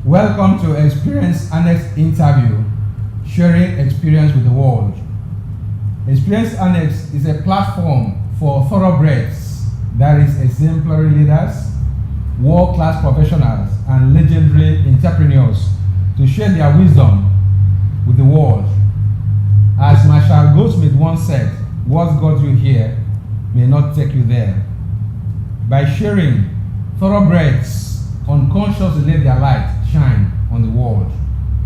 Welcome to Experience Annex interview, sharing experience with the world. Experience Annex is a platform for thoroughbreds, that is exemplary leaders, world-class professionals, and legendary entrepreneurs to share their wisdom with the world. As Marshall Goldsmith once said, what got you here may not take you there. By sharing, thoroughbreds unconsciously let their light shine on the world,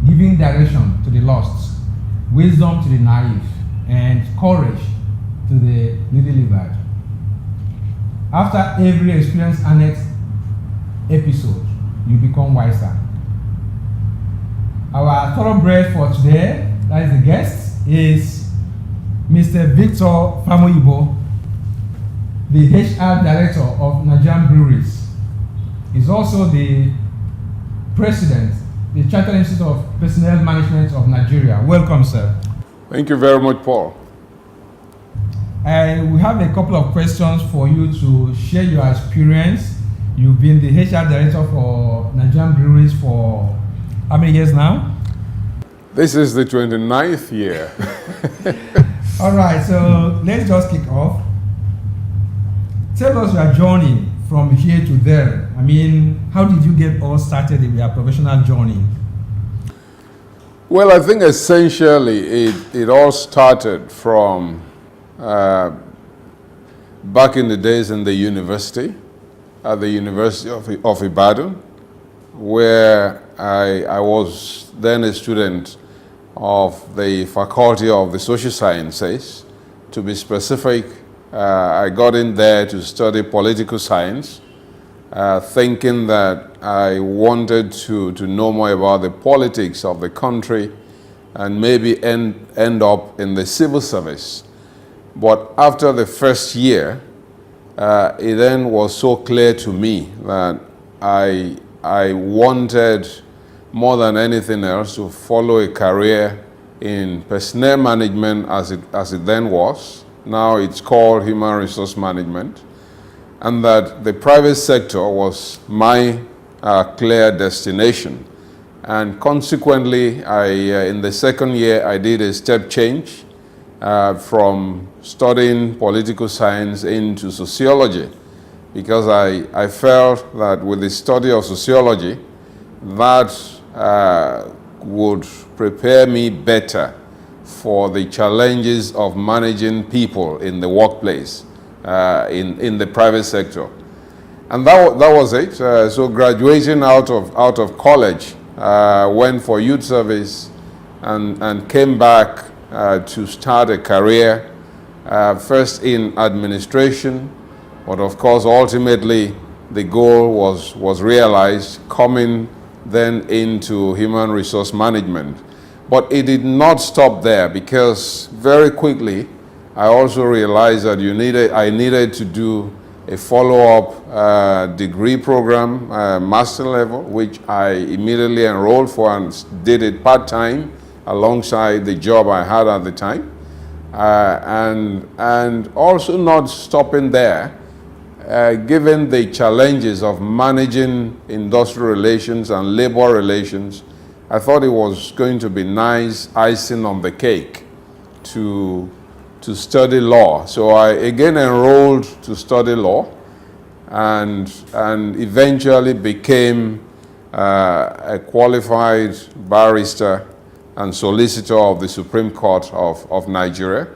giving direction to the lost, wisdom to the naive, and courage to the newly-delivered. After every Experience Annex episode, you become wiser. Our thoroughbred for today, that is the guest, is Mr. Victor Famuyibo, the HR Director of Nigerian Breweries. He's also the President, the Chartered Institute of Personnel Management of Nigeria. Welcome, sir. Thank you very much, Paul. We have a couple of questions for you to share your experience. You've been the HR Director for Nigerian Breweries for how many years now? This is the 29th year. All right, so let's just kick off. Tell us your journey from here to there. I mean, how did you get all started in your professional journey? Well, I think essentially it all started from back in the days in the university, at the University of Ibadan, where I was then a student of the Faculty of the Social Sciences. To be specific, I got in there to study political science, thinking that I wanted to know more about the politics of the country and maybe end up in the civil service. But after the first year, it then was so clear to me that I wanted more than anything else to follow a career in personnel management as it then was. Now it's called human resource management, and that the private sector was my clear destination. And consequently, in the second year, I did a step change from studying political science into sociology, because I felt that with the study of sociology, that would prepare me better for the challenges of managing people in the workplace, in the private sector. And that was it. So graduating out of college, went for youth service and came back to start a career, first in administration, but of course ultimately the goal was realized, coming then into human resource management. But it did not stop there, because very quickly I also realized that I needed to do a follow-up degree program, master level, which I immediately enrolled for and did it part-time alongside the job I had at the time. And also not stopping there, given the challenges of managing industrial relations and labor relations, I thought it was going to be nice icing on the cake to study law. So I again enrolled to study law and eventually became a qualified barrister and solicitor of the Supreme Court of Nigeria.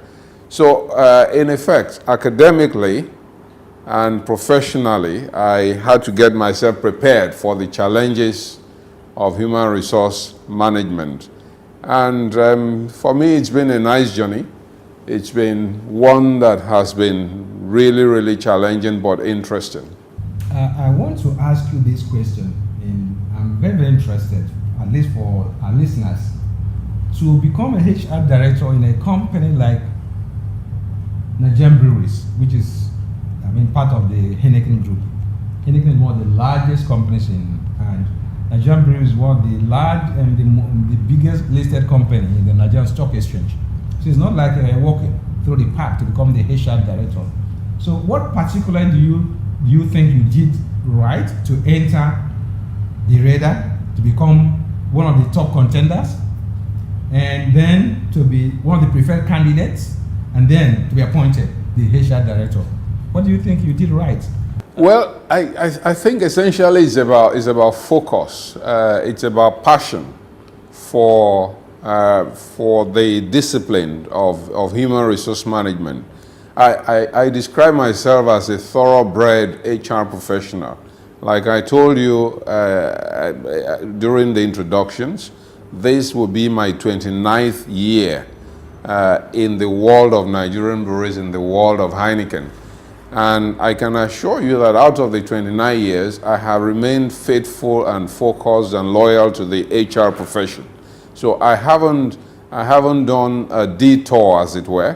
So in effect, academically and professionally, I had to get myself prepared for the challenges of human resource management. And for me, it's been a nice journey. It's been one that has been really, really challenging but interesting. I want to ask you this question, and I'm very, very interested, at least for our listeners, to become a HR director in a company like Nigerian Breweries, which is, part of the Heineken group. Heineken is one of the largest companies and Nigerian Breweries is one of the large and the biggest listed company in the Nigerian Stock Exchange. So it's not like walking through the park to become the HR director. So what particularly do you think you did right to enter the radar to become one of the top contenders, and then to be one of the preferred candidates, and then to be appointed the HR director. What do you think you did right? Well, I think essentially it's about focus. It's about passion for the discipline of human resource management. I describe myself as a thoroughbred HR professional. Like I told you during the introductions, this will be my 29th year in the world of Nigerian breweries, in the world of Heineken. And I can assure you that out of the 29 years, I have remained faithful and focused and loyal to the HR profession. So I haven't done a detour, as it were.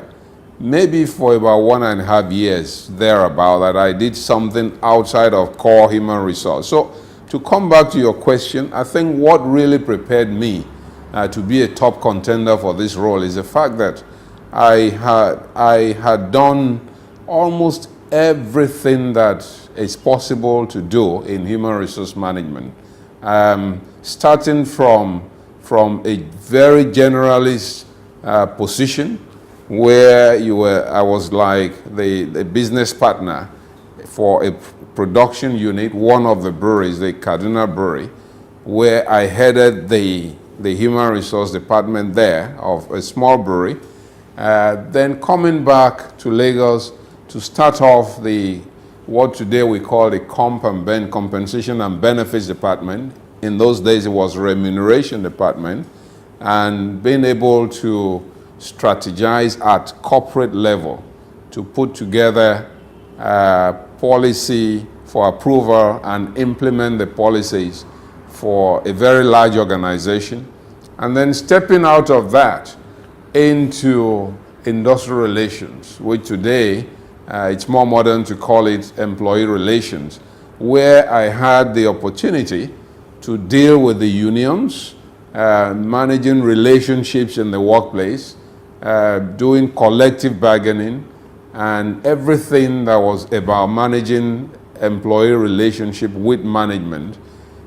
Maybe for about 1.5 years thereabout that I did something outside of core human resource. So to come back to your question, I think what really prepared me to be a top contender for this role is the fact that I had done almost everything that is possible to do in human resource management, starting from a very generalist position where I was like the business partner for a production unit, one of the breweries, the Kaduna Brewery, where I headed the human resource department there of a small brewery. Then coming back to Lagos to start off what today we call the compensation and benefits department. In those days it was remuneration department, and being able to strategize at corporate level to put together policy for approval and implement the policies for a very large organization, and then stepping out of that into industrial relations, which today it's more modern to call it employee relations, where I had the opportunity to deal with the unions, managing relationships in the workplace, doing collective bargaining, and everything that was about managing employee relationship with management.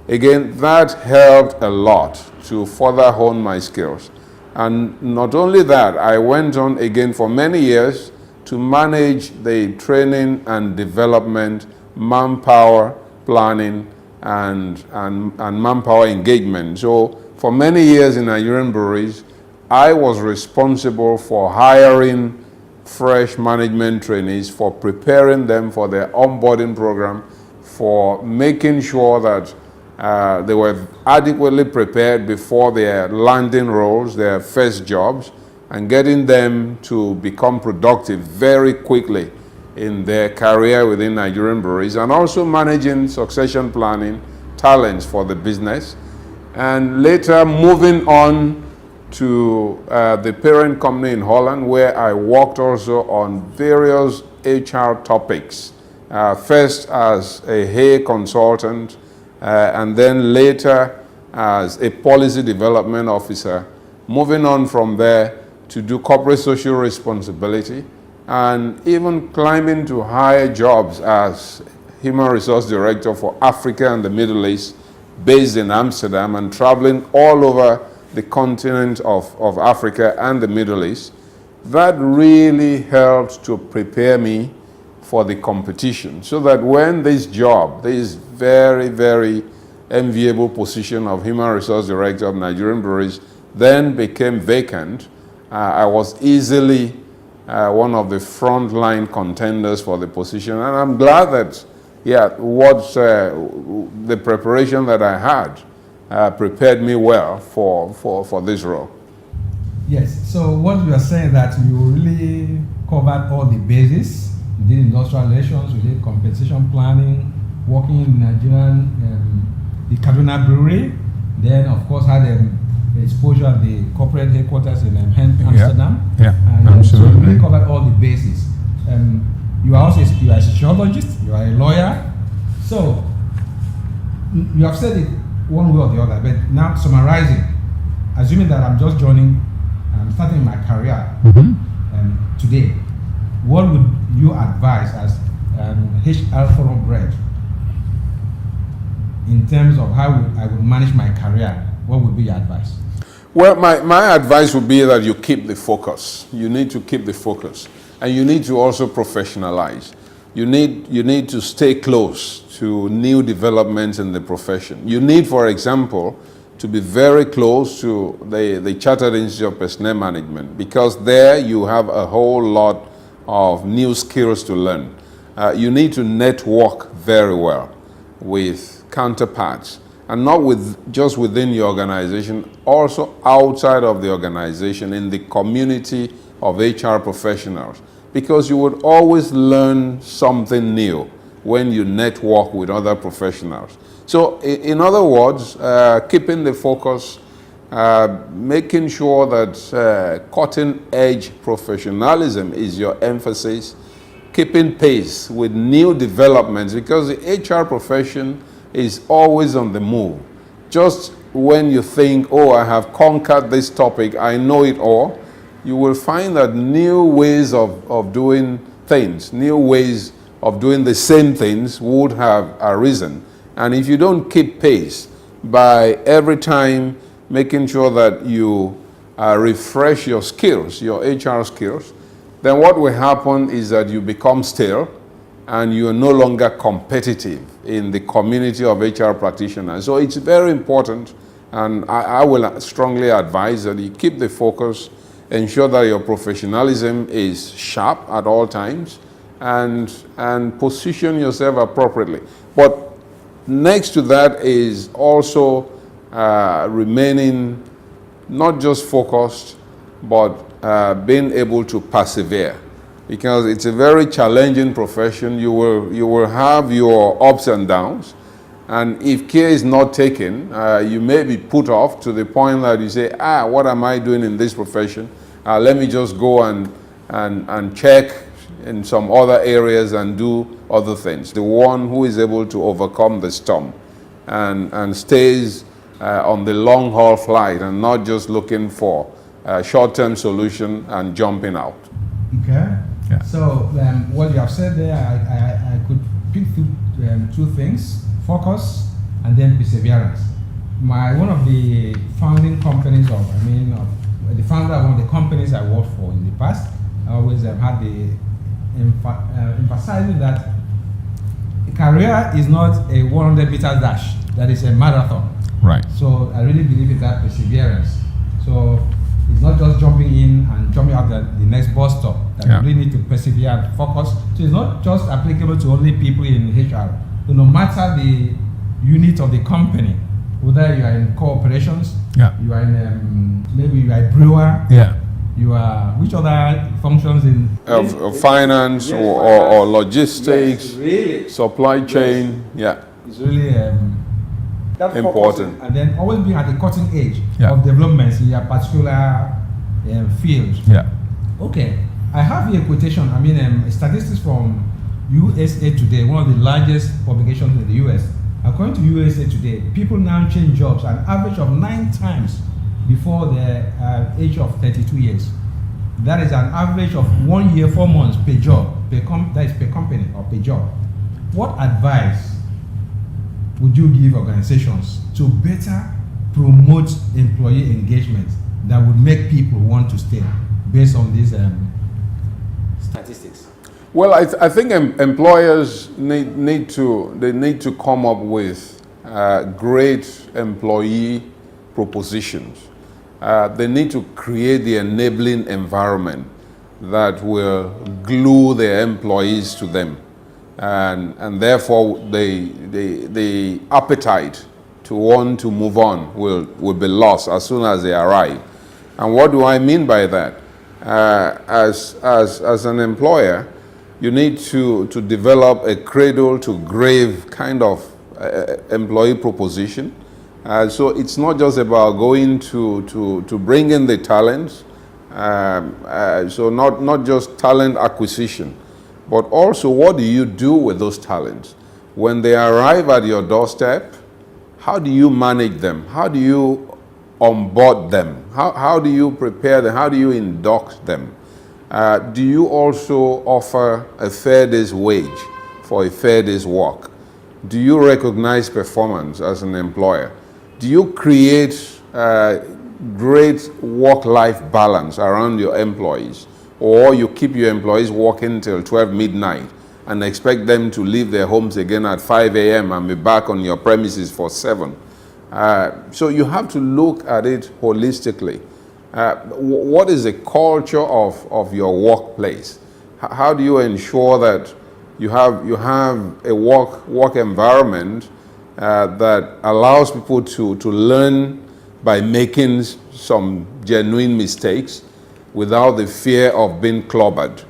Again, that helped a lot to further hone my skills. And not only that, I went on again for many years to manage the training and development, manpower planning, and manpower engagement. So for many years in Nigerian breweries, I was responsible for hiring fresh management trainees, for preparing them for their onboarding program, for making sure that they were adequately prepared before their landing roles, their first jobs, and getting them to become productive very quickly in their career within Nigerian breweries, and also managing succession planning, talents for the business, and later moving on to the parent company in Holland, where I worked also on various HR topics, first as a Hay consultant, and then later as a policy development officer, moving on from there to do corporate social responsibility, and even climbing to higher jobs as Human Resource Director for Africa and the Middle East, based in Amsterdam, and traveling all over the continent of Africa and the Middle East. That really helped to prepare me for the competition, so that when this job, this very, very enviable position of Human Resource Director of Nigerian Breweries then became vacant, I was easily one of the frontline contenders for the position. And I'm glad that, the preparation that I had prepared me well for this role. Yes, so what you are saying that you really covered all the bases. You did industrial relations, you did compensation planning, working in Nigerian, the Kaduna Brewery, then of course had exposure at the corporate headquarters in Amsterdam. Yeah, and absolutely. So you really covered all the bases. You are also you are a sociologist, you are a lawyer. So you have said it one way or the other, but now summarizing, assuming that I'm just joining, I'm starting my career today, what would you advise as HR thoroughbred? in terms of how I would manage my career, what would be your advice? Well, my advice would be that you keep the focus. You need to keep the focus. And you need to also professionalize. You need to stay close to new developments in the profession. You need, for example, to be very close to the Chartered Institute of Personnel Management, because there you have a whole lot of new skills to learn. You need to network very well with counterparts, and not just within your organization, also outside of the organization, in the community of HR professionals, because you would always learn something new when you network with other professionals. So in other words, keeping the focus, making sure that cutting edge professionalism is your emphasis, keeping pace with new developments, because the HR profession is always on the move. Just when you think, oh, I have conquered this topic, I know it all, you will find that new ways of doing things, new ways of doing the same things would have arisen. And if you don't keep pace by every time making sure that you refresh your skills, your HR skills, then what will happen is that you become stale and you are no longer competitive in the community of HR practitioners. So it's very important, and I will strongly advise that you keep the focus, ensure that your professionalism is sharp at all times, and position yourself appropriately. But next to that is also remaining not just focused, but being able to persevere, because it's a very challenging profession. You will have your ups and downs, and if care is not taken, you may be put off to the point that you say, what am I doing in this profession? Let me just go and check in some other areas and do other things. The one who is able to overcome the storm and stays on the long haul flight and not just looking for a short-term solution and jumping out. Okay. Yeah. So what you have said there, I could pick through two things: focus and then perseverance. One of the founding companies the founder of one of the companies I worked for in the past, I always had the emphasizing that a career is not a 100-meter dash, that is a marathon. Right. So I really believe in that perseverance. So it's not just jumping in and jumping out the next bus stop. That you really need to persevere and focus. So it's not just applicable to only people in HR. So no matter the unit of the company, whether you are in cooperations, you are in maybe you are a brewer, you are which other functions in finance, or logistics, really, supply chain. It's really important. And then always being at the cutting edge of developments in your particular field. Okay, I have here a quotation. Statistics from USA Today, one of the largest publications in the US. According to USA Today, people now change jobs an average of 9 times before the age of 32 years. That is an average of 1 year, 4 months per job, that is per company or per job. What advice would you give organizations to better promote employee engagement that would make people want to stay based on these statistics? Well, I think employers need to come up with great employee propositions. They need to create the enabling environment that will glue their employees to them, and therefore the appetite to want to move on will be lost as soon as they arrive. And what do I mean by that? As an employer, you need to develop a cradle to grave kind of employee proposition. So it's not just about going to bring in the talents, so not just talent acquisition, but also what do you do with those talents? When they arrive at your doorstep, how do you manage them? How do you onboard them? How do you prepare them? How do you induct them? Do you also offer a fair day's wage for a fair day's work? Do you recognize performance as an employer? Do you create great work-life balance around your employees? Or you keep your employees working till 12 midnight and expect them to leave their homes again at 5 a.m. and be back on your premises for 7. So you have to look at it holistically. What is the culture of your workplace? How do you ensure that you have a work environment that allows people to learn by making some genuine mistakes without the fear of being clobbered?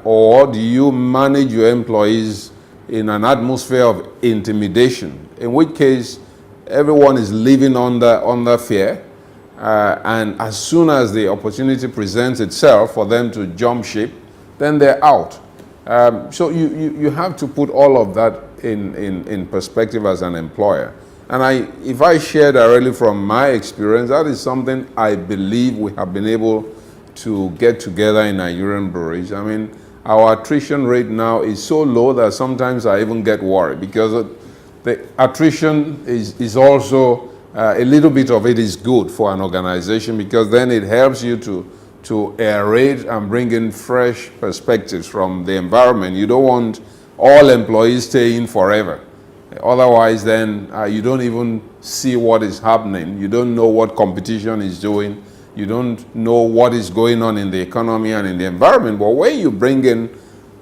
Or do you manage your employees in an atmosphere of intimidation, in which case everyone is living under fear, and as soon as the opportunity presents itself for them to jump ship, then they're out. So you have to put all of that in perspective as an employer. And if I share directly from my experience, that is something I believe we have been able to get together in Nigerian breweries. I mean, our attrition rate now is so low that sometimes I even get worried, because the attrition is also, a little bit of it is good for an organization, because then it helps you to aerate and bring in fresh perspectives from the environment. You don't want all employees staying forever. Otherwise, then you don't even see what is happening. You don't know what competition is doing. You don't know what is going on in the economy and in the environment. But when you bring in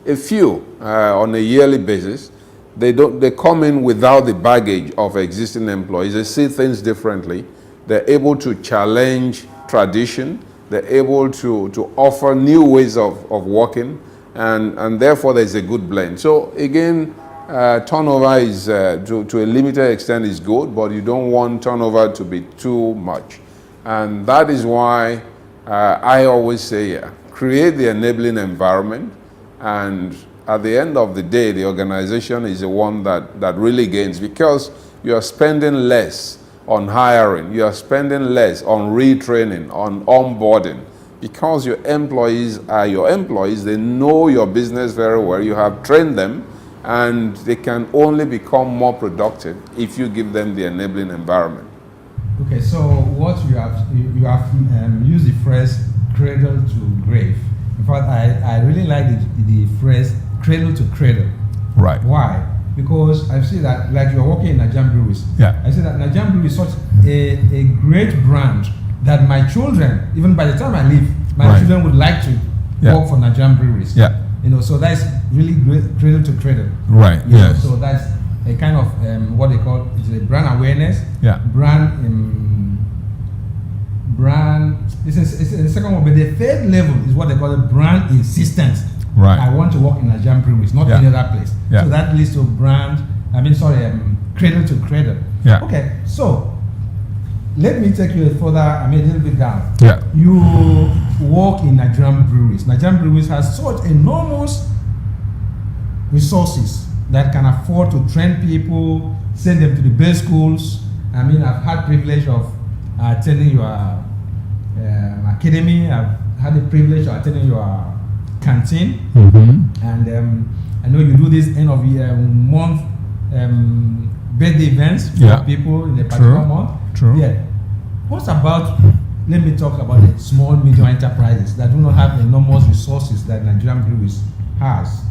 a few on a yearly basis, they come in without the baggage of existing employees. They see things differently. They're able to challenge tradition. They're able to offer new ways of working, and therefore there's a good blend. So again, turnover is to a limited extent is good, but you don't want turnover to be too much. And that is why I always say, create the enabling environment, and at the end of the day, the organization is the one that really gains, because you are spending less on hiring, you are spending less on retraining, on onboarding, because your employees are your employees. They know your business very well. You have trained them, and they can only become more productive if you give them the enabling environment. Okay, so what you have used the phrase cradle to grave. In fact, I really like the phrase cradle to cradle. Right. Why? Because I see that, like you're working in Nigerian Breweries. Yeah. I see that Nigerian Breweries is such a great brand that my children, even by the time I leave, my children would like to work for Nigerian Breweries. Yeah. So that's really great, cradle to cradle. Right. Yes. So that's a kind of what they call is a brand awareness. Yeah. This is the second one, but the third level is what they call the brand insistence. Right. I want to work in Nigerian Breweries, not any other place. Yeah. So that leads to cradle to cradle. Yeah. Okay, so let me take you further, a little bit down. Yeah. You work in Nigerian Breweries. Nigerian Breweries has such enormous resources that can afford to train people, send them to the best schools. I've had privilege of attending your academy. I've had the privilege of attending your canteen, and I know you do this end of year month birthday events for people in a particular month. True. Yeah. Let me talk about the small, medium enterprises that do not have enormous resources that Nigerian Breweries has.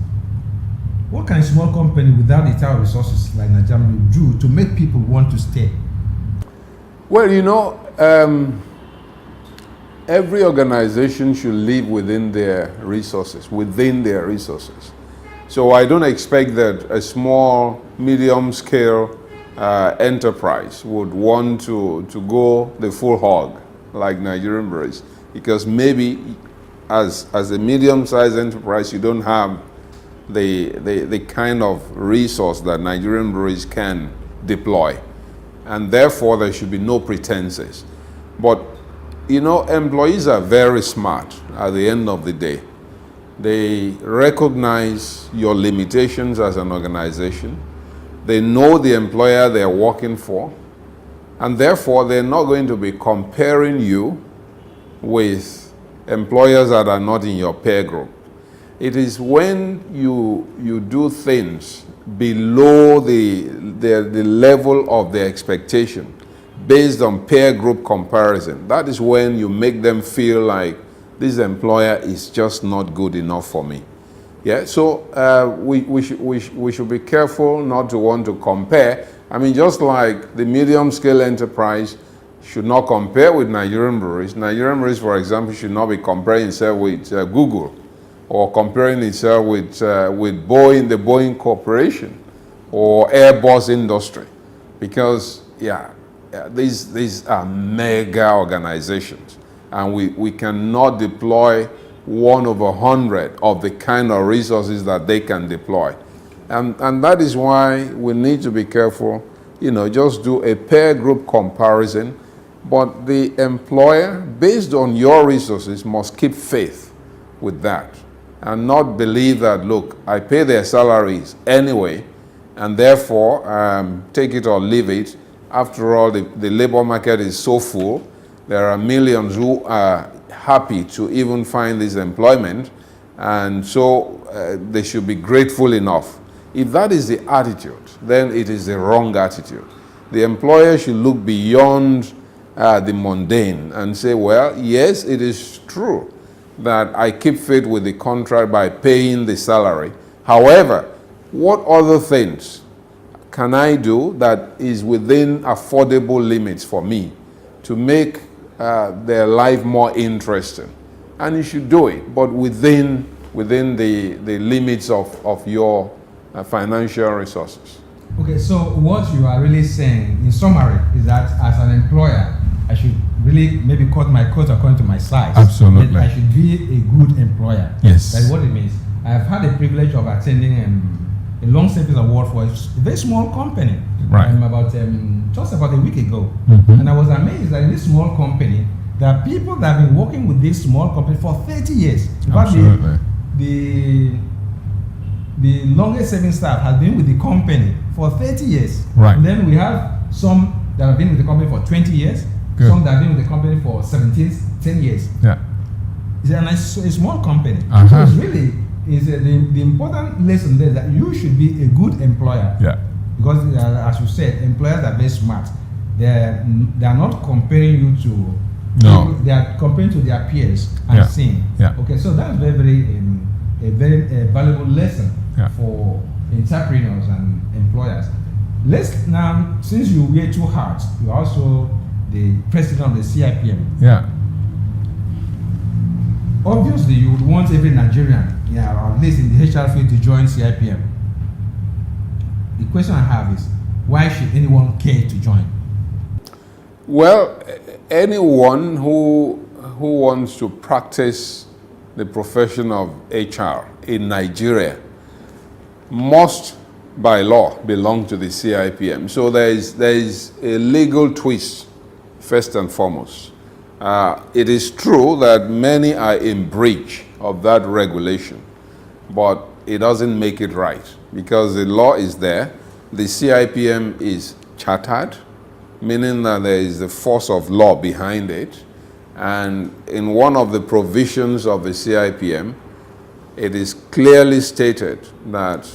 What can a small company without the type of resources like Nigerian Breweries do to make people want to stay? Well, every organization should live within their resources. So I don't expect that a small, medium-scale enterprise would want to go the full hog like Nigerian Breweries, because maybe as a medium-sized enterprise, you don't have the kind of resource that Nigerian Breweries can deploy, and therefore there should be no pretenses. But employees are very smart at the end of the day. They recognize your limitations as an organization. They know the employer they're working for, and therefore they're not going to be comparing you with employers that are not in your peer group. It is when you do things below the level of their expectation based on peer group comparison. That is when you make them feel like this employer is just not good enough for me. Yeah, so we should be careful not to want to compare. I mean, just like the medium-scale enterprise should not compare with Nigerian breweries. Nigerian breweries, for example, should not be comparing itself with Google or comparing itself with Boeing, the Boeing Corporation, or Airbus industry, because these are mega organizations, and we cannot deploy 1/100 of the kind of resources that they can deploy. And that is why we need to be careful, just do a peer group comparison, but the employer, based on your resources, must keep faith with that and not believe that, look, I pay their salaries anyway, and therefore take it or leave it. After all, the labor market is so full. There are millions who are happy to even find this employment, and so they should be grateful enough. If that is the attitude, then it is the wrong attitude. The employer should look beyond the mundane and say, well, yes, it is true that I keep faith with the contract by paying the salary. However, what other things can I do that is within affordable limits for me to make their life more interesting? And you should do it, but within the limits of your financial resources. Okay, so what you are really saying, in summary, is that as an employer, I should really maybe cut my coat according to my size. Absolutely. I should be a good employer. Yes. That's what it means. I have had the privilege of attending a long service award for a very small company. Right. Just about a week ago. Mm-hmm. And I was amazed that in this small company, there are people that have been working with this small company for 30 years. In fact, the longest serving staff has been with the company for 30 years. Right. And then we have some that have been with the company for 20 years, Good. some that have been with the company for 10 years. Yeah. It's a small company. Uh-huh. So it's really, the important lesson there is that you should be a good employer. Yeah. Because as you said, employers are very smart. They are not comparing you to No. people, they are comparing to their peers and seeing. Yeah. Okay, so that's a very valuable lesson for entrepreneurs and employers. Let's now, since you wear two hats, you're also the president of the CIPM. Yeah. Obviously, you would want every Nigerian, or at least in the HR field, to join CIPM. The question I have is, why should anyone care to join? Well, anyone who wants to practice the profession of HR in Nigeria must, by law, belong to the CIPM. So there is a legal twist, first and foremost. It is true that many are in breach of that regulation, but it doesn't make it right, because the law is there. The CIPM is chartered, meaning that there is the force of law behind it. And in one of the provisions of the CIPM, it is clearly stated that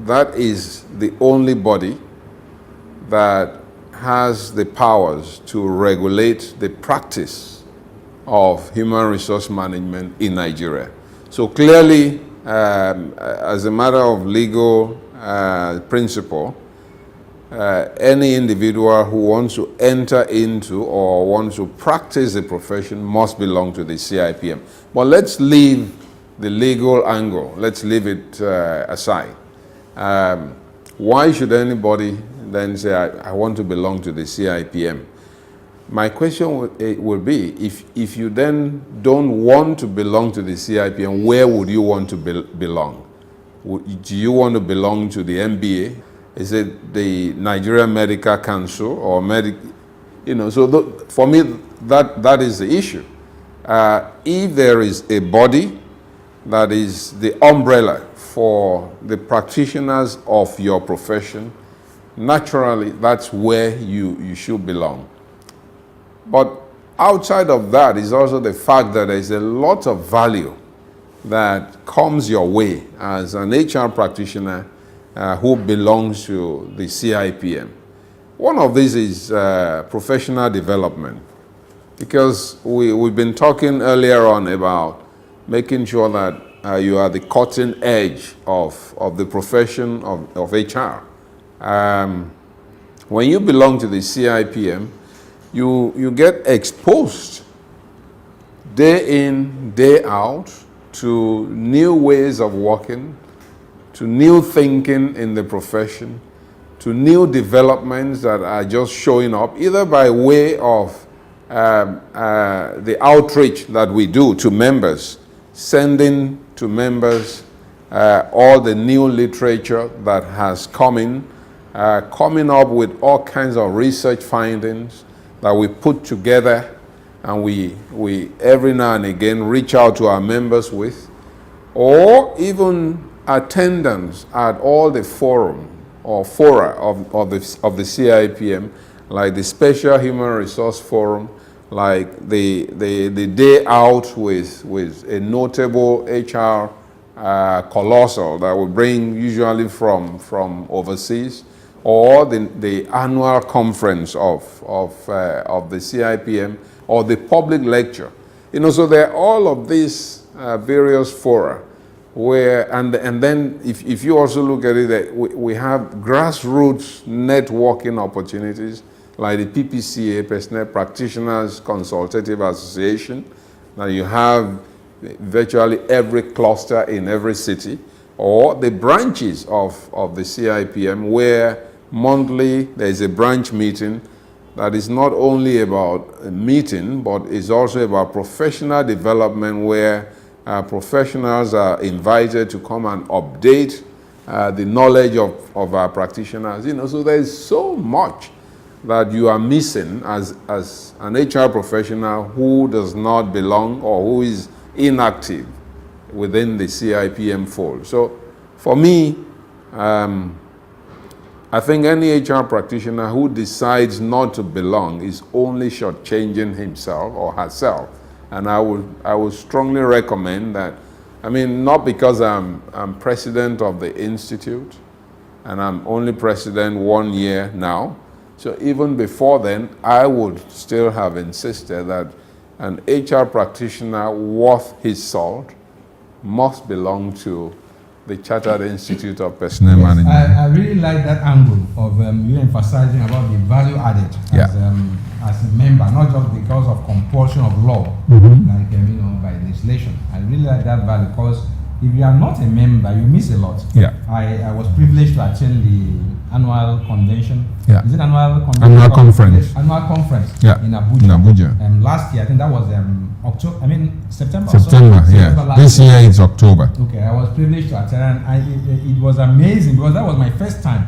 that is the only body that has the powers to regulate the practice of human resource management in Nigeria. So clearly, as a matter of legal principle, any individual who wants to enter into or wants to practice the profession must belong to the CIPM. But let's leave the legal angle. Let's leave it aside. Why should anybody then say, I want to belong to the CIPM? My question will be, if you then don't want to belong to the CIPM, where would you want to belong? Do you want to belong to the MBA? Is it the Nigerian Medical Council or so for me, that is the issue. If there is a body that is the umbrella for the practitioners of your profession, naturally, that's where you should belong. But outside of that is also the fact that there is a lot of value that comes your way as an HR practitioner who belongs to the CIPM. One of these is professional development, because we've been talking earlier on about making sure that you are the cutting edge of the profession of HR. When you belong to the CIPM, you get exposed day in, day out to new ways of working, to new thinking in the profession, to new developments that are just showing up, either by way of the outreach that we do to members, sending to members all the new literature that has come in, coming up with all kinds of research findings that we put together, and we every now and again reach out to our members with, or even attendance at all the forum or fora of the CIPM, like the Special Human Resource Forum, like the day out with a notable HR colossal that we bring usually from overseas, or the annual conference of the CIPM, or the public lecture. So there are all of these various fora where, and then if you also look at it, that we have grassroots networking opportunities like the PPCA, Personnel Practitioners Consultative Association. Now you have virtually every cluster in every city, or the branches of the CIPM, where monthly there is a branch meeting that is not only about a meeting, but is also about professional development, where professionals are invited to come and update the knowledge of our practitioners. So there is so much that you are missing as an HR professional who does not belong or who is inactive within the CIPM fold. So for me, I think any HR practitioner who decides not to belong is only shortchanging himself or herself. And I would strongly recommend that. Not because I'm president of the institute, and I'm only president 1 year now. So even before then, I would still have insisted that an HR practitioner worth his salt must belong to the Chartered Institute of Personnel Management. I really like that angle of you emphasizing about the value added as a member, not just because of compulsion of law, like by legislation. I really like that value, because if you are not a member, you miss a lot. I was privileged to attend the annual convention. Is it annual convention? Annual conference. Annual conference in Abuja. In Abuja. Last year, I think that was September. September, This year is October. Okay, I was privileged to attend, and it was amazing, because that was my first time.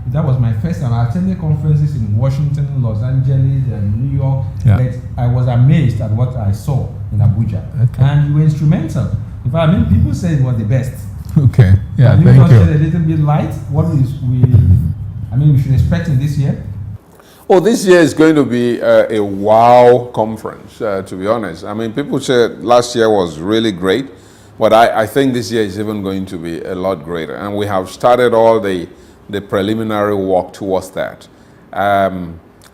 That was my first time. I attended conferences in Washington, Los Angeles, and New York. But I was amazed at what I saw in Abuja. And you were instrumental. In fact, people say it was the best. Okay. Yeah, Can thank you. Shed a little bit light? What is we should expect in this year? Oh, this year is going to be a wow conference, to be honest. People said last year was really great, but I think this year is even going to be a lot greater. And we have started all the preliminary work towards that.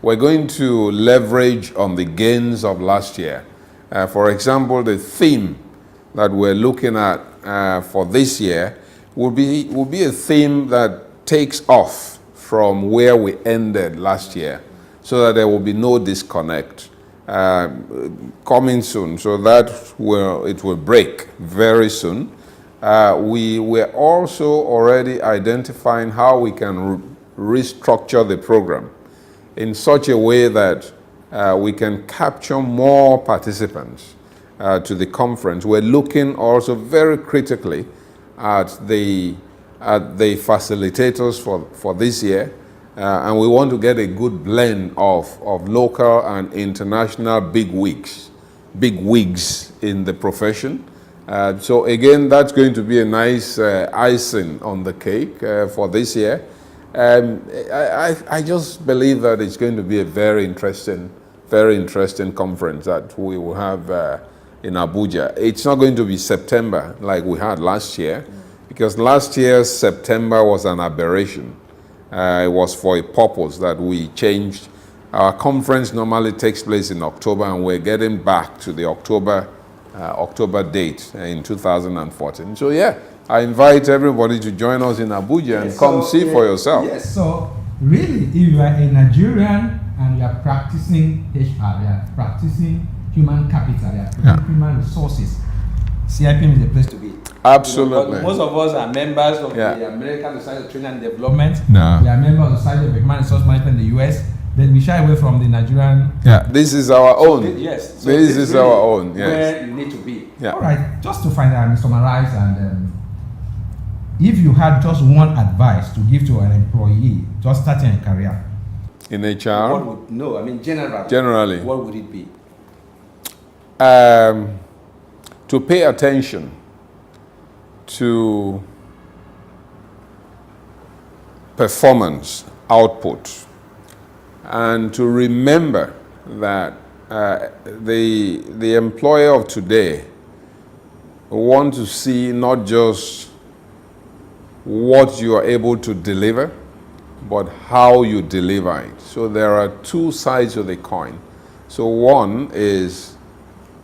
We're going to leverage on the gains of last year. For example, the theme that we're looking at for this year will be a theme that takes off from where we ended last year, so that there will be no disconnect coming soon. So that it will break very soon. We were also already identifying how we can restructure the program in such a way that we can capture more participants to the conference. We're looking also very critically at the facilitators for this year, and we want to get a good blend of local and international big wigs in the profession. So again, that's going to be a nice icing on the cake for this year. I just believe that it's going to be a very interesting conference that we will have in Abuja. It's not going to be September like we had last year, because last year's September was an aberration. It was for a purpose that we changed. Our conference normally takes place in October, and we're getting back to the October date in 2014. So yeah, I invite everybody to join us in Abuja and come see for yourself. Yes, so really, if you are a Nigerian and you are practicing HR, you are practicing human capital, you are practicing human resources, CIPM is the place to be. Absolutely. Most of us are members of the American Society of Training and Development. No. We are members of the Society of Human Resource Management in the US. Then we shy away from the Nigerian. This is our own. Yes. So this is really our own. Yes. Where you need to be. Yeah. All right. Just to summarize, and if you had just one advice to give to an employee just starting a career in HR, what would generally, what would it be? To pay attention to performance, output, and to remember that the employer of today want to see not just what you are able to deliver, but how you deliver it. So there are two sides of the coin. So one is,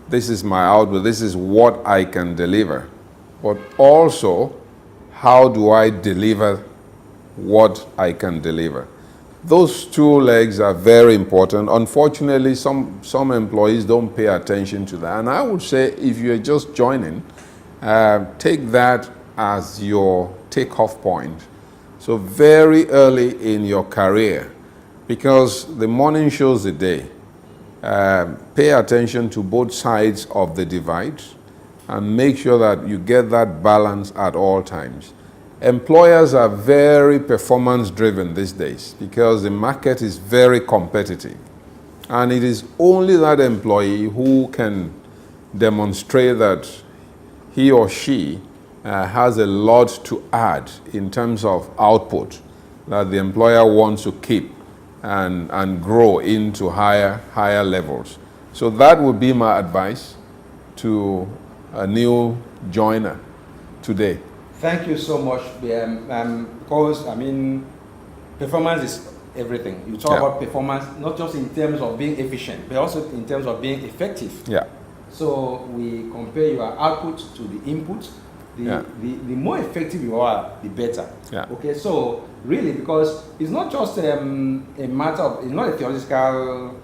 this is my output, this is what I can deliver, but also how do I deliver what I can deliver. Those two legs are very important. Unfortunately, some employees don't pay attention to that. And I would say, if you're just joining, take that as your takeoff point. So very early in your career, because the morning shows the day, pay attention to both sides of the divide and make sure that you get that balance at all times. Employers are very performance driven these days because the market is very competitive. And it is only that employee who can demonstrate that he or she has a lot to add in terms of output that the employer wants to keep and grow into higher levels. So that would be my advice to a new joiner today. Thank you so much, because performance is everything. You talk about performance not just in terms of being efficient, but also in terms of being effective. Yeah. So we compare your output to the input. The more effective you are, the better. Yeah. Okay, so really, because it's not just a matter of, it's not a theoretical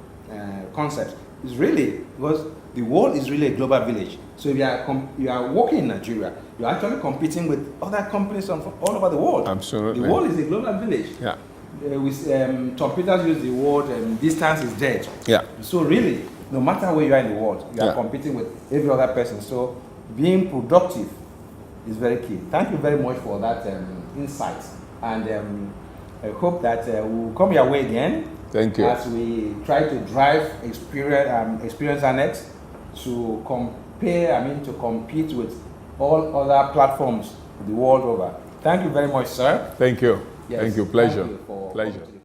concept. It's really, because the world is really a global village. So if you are working in Nigeria, you're actually competing with other companies from all over the world. Absolutely. The world is a global village. Yeah. Tom Peters used the word distance is dead. Yeah. So really, no matter where you are in the world, you are competing with every other person. So being productive is very key. Thank you very much for that insight. And I hope that we'll come your way again. Thank you. As we try to drive Experience Annex to to compete with all other platforms the world over. Thank you very much, sir. Thank you. Yes, Thank you. Pleasure. Thank you for Pleasure.